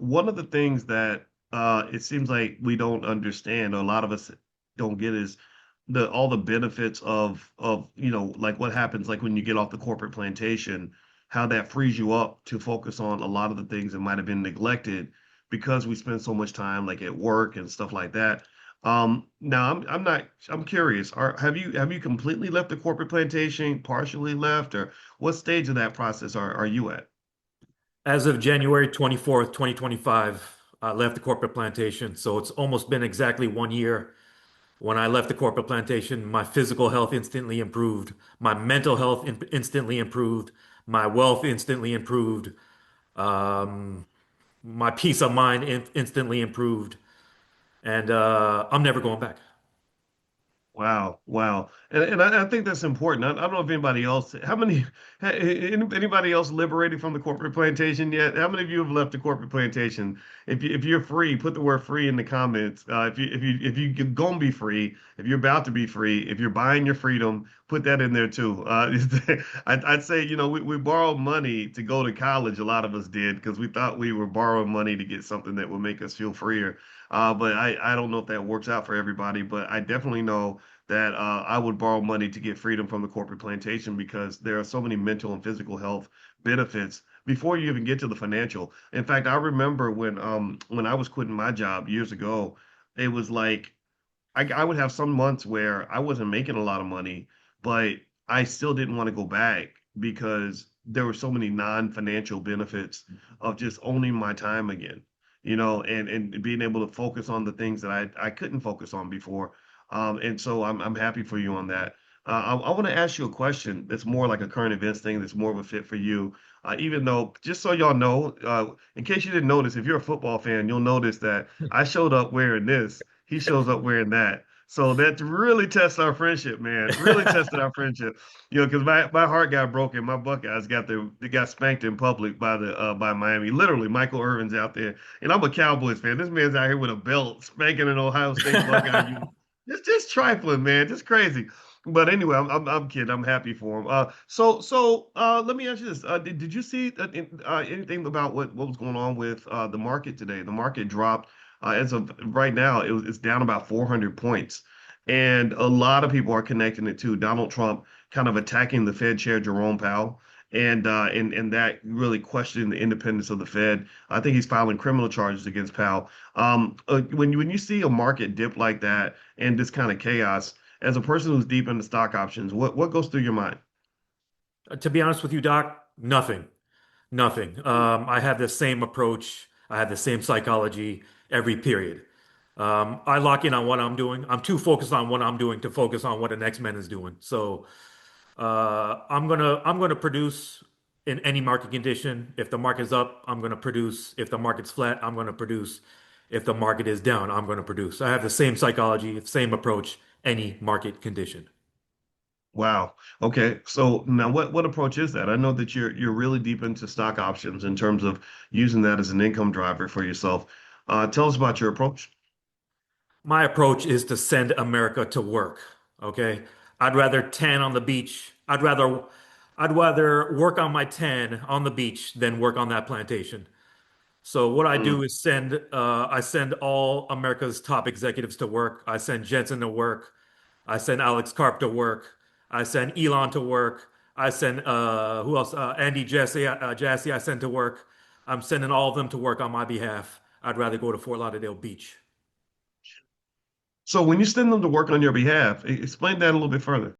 one of the things that it seems like we don't understand, or a lot of us don't get, is the all the benefits of like what happens like when you get off the corporate plantation, how that frees you up to focus on a lot of the things that might have been neglected because we spend so much time like at work and stuff like that. Now I'm not I'm curious. Have you completely left the corporate plantation, partially left, or what stage of that process are you at? As of January 24th, 2025, I left the corporate plantation. So it's almost been exactly 1 year. When I left the corporate plantation, my physical health instantly improved. My mental health instantly improved. My wealth instantly improved. Um, my peace of mind instantly improved. And I'm never going back. Wow, wow, and I think that's important. I don't know if anybody else, how many, anybody else liberated from the corporate plantation yet? How many of you have left the corporate plantation? If you're free, put the word free in the comments. If you're gonna be free, if you're about to be free, if you're buying your freedom, put that in there too. I'd say we borrowed money to go to college. A lot of us did because we thought we were borrowing money to get something that would make us feel freer. But I don't know if that works out for everybody, but I definitely know that I would borrow money to get freedom from the corporate plantation because there are so many mental and physical health benefits before you even get to the financial. In fact, I remember when I was quitting my job years ago, it was like I would have some months where I wasn't making a lot of money, but I still didn't want to go back because there were so many non-financial benefits of just owning my time again, and being able to focus on the things that I couldn't focus on before. And so I'm happy for you on that. I want to ask you a question that's more like a current events thing that's more of a fit for you. Even though, just so y'all know, in case you didn't notice, if you're a football fan, you'll notice that I showed up wearing this. He shows up wearing that. So that really tests our friendship, man. Really tested our friendship. Because my heart got broken. My Buckeyes they got spanked in public by Miami. Literally, Michael Irvin's out there, and I'm a Cowboys fan. This man's out here with a belt spanking an Ohio State Buckeye. Just trifling, man. Just crazy. But anyway, I'm kidding. I'm happy for him. Let me ask you this: did you see anything about what was going on with the market today? The market dropped as of right now. It's down about 400 points, and a lot of people are connecting it to Donald Trump kind of attacking the Fed chair Jerome Powell. And that really questioning the independence of the Fed. I think he's filing criminal charges against Powell. When you see a market dip like that and this kind of chaos, as a person who's deep into stock options, what goes through your mind? To be honest with you, Doc, nothing. Nothing. I have the same approach. I have the same psychology every period. I lock in on what I'm doing. I'm too focused on what I'm doing to focus on what the next man is doing. So I'm gonna produce in any market condition. If the market's up, I'm gonna produce. If the market's flat, I'm gonna produce. If the market is down, I'm gonna produce. I have the same psychology, same approach, any market condition. Wow. Okay. So now what approach is that? I know that you're really deep into stock options in terms of using that as an income driver for yourself. Tell us about your approach. My approach is to send America to work. Okay. I'd rather tan on the beach. I'd rather work on my tan on the beach than work on that plantation. So what I Mm. do is I send all America's top executives to work. I send Jensen to work. I send Alex Karp to work. I send Elon to work. I send who else? Andy Jassy. I send to work. I'm sending all of them to work on my behalf. I'd rather go to Fort Lauderdale Beach. So when you send them to work on your behalf, explain that a little bit further.